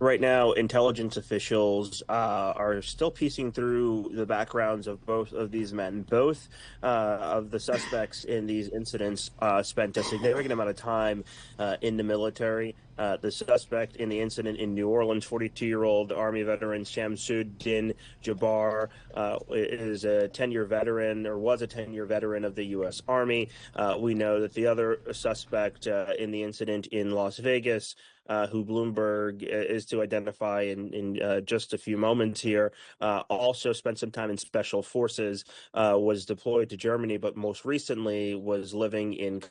Right now, intelligence officials are still piecing through the backgrounds of both of these men. Both of the suspects in these incidents spent a significant amount of time in the military. The suspect in the incident in New Orleans, 42-year-old Army veteran Shamsuddin Jabbar, is a 10-year veteran or was a 10-year veteran of the U.S. Army. We know that the other suspect in the incident in Las Vegas, who Bloomberg is to identify in just a few moments here, also spent some time in special forces, was deployed to Germany, but most recently was living in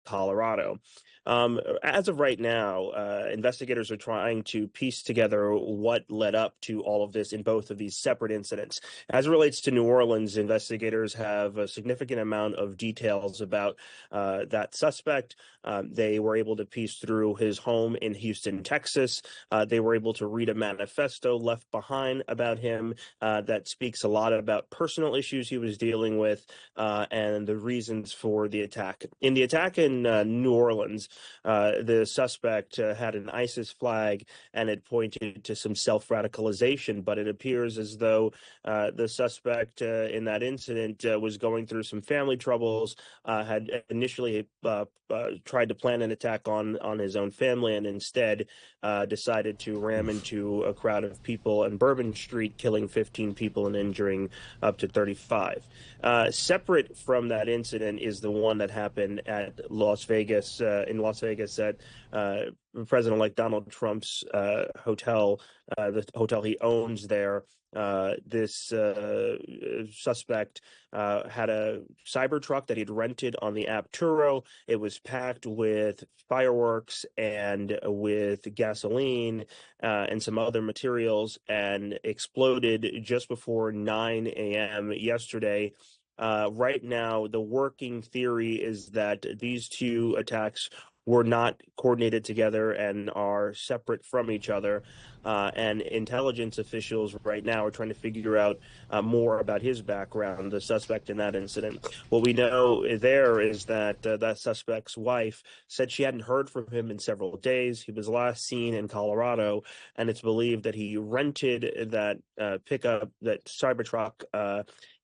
Colorado. As of right now, investigators are trying to piece together what led up to all of this in both of these separate incidents. As it relates to New Orleans, investigators have a significant amount of details about that suspect. They were able to piece through his home in Houston, Texas. They were able to read a manifesto left behind about him that speaks a lot about personal issues he was dealing with and the reasons for the attack. In the attack in New Orleans, the suspect had an ISIS flag and it pointed to some self-radicalization, but it appears as though the suspect in that incident was going through some family troubles, had initially tried to plan an attack on his own family and instead decided to ram into a crowd of people on Bourbon Street, killing 15 people and injuring up to 35. Separate from that incident is the one that happened at Las Vegas, in Las Vegas at President-elect Donald Trump's hotel, the hotel he owns there. This suspect had a Cybertruck that he'd rented on the app Turo. It was packed with fireworks and with gasoline and some other materials and exploded just before 9 a.m. yesterday. Right now, the working theory is that these two attacks were not coordinated together and are separate from each other. And intelligence officials right now are trying to figure out more about his background, the suspect in that incident. What we know there is that that suspect's wife said she hadn't heard from him in several days. He was last seen in Colorado, and it's believed that he rented that pickup, that Cybertruck,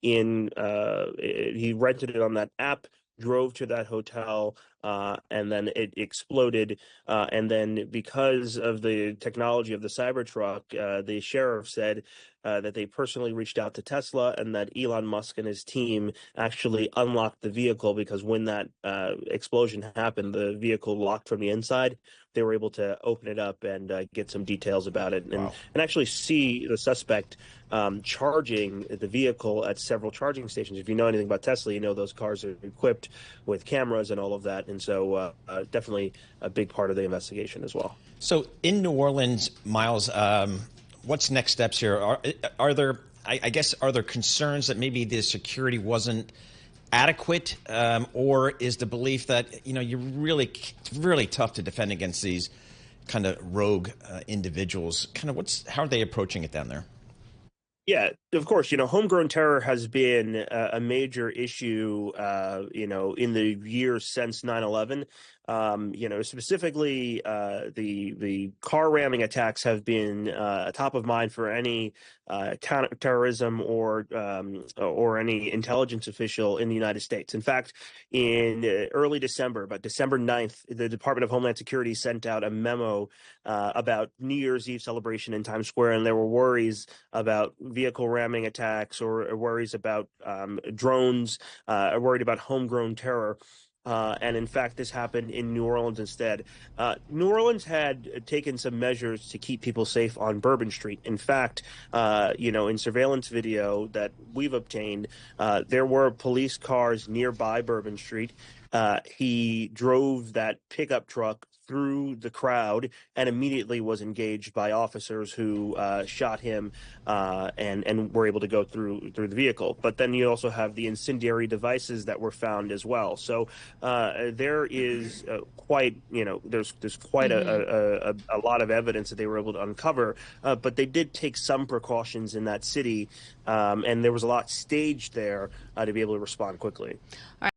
he rented it on that app, drove to that hotel, and then it exploded. And then because of the technology of the Cybertruck, the sheriff said that they personally reached out to Tesla and that Elon Musk and his team actually unlocked the vehicle because when that explosion happened, the vehicle locked from the inside. They were able to open it up and get some details about it Wow. and actually see the suspect charging the vehicle at several charging stations. If you know anything about Tesla, you know those cars are equipped with cameras and all of that. And so definitely a big part of the investigation as well. So in New Orleans, Miles, what's next steps here? Are there, I guess, are there concerns that maybe the security wasn't adequate, or is the belief that, you know, it's really tough to defend against these kind of rogue individuals? Kind of how are they approaching it down there? Yeah, of course. Homegrown terror has been a major issue, in the years since 9/11. Specifically, the car ramming attacks have been top of mind for any counterterrorism or any intelligence official in the United States. In fact, in early December, about December 9th, the Department of Homeland Security sent out a memo about New Year's Eve celebration in Times Square, and there were worries about vehicle ramming attacks or worries about drones, worried about homegrown terror. And in fact, this happened in New Orleans instead. New Orleans had taken some measures to keep people safe on Bourbon Street. In fact, in surveillance video that we've obtained, there were police cars nearby Bourbon Street. He drove that pickup truck through the crowd and immediately was engaged by officers who shot him and were able to go through the vehicle. But then you also have the incendiary devices that were found as well. So there is there's quite a lot of evidence that they were able to uncover. But they did take some precautions in that city, and there was a lot staged there to be able to respond quickly.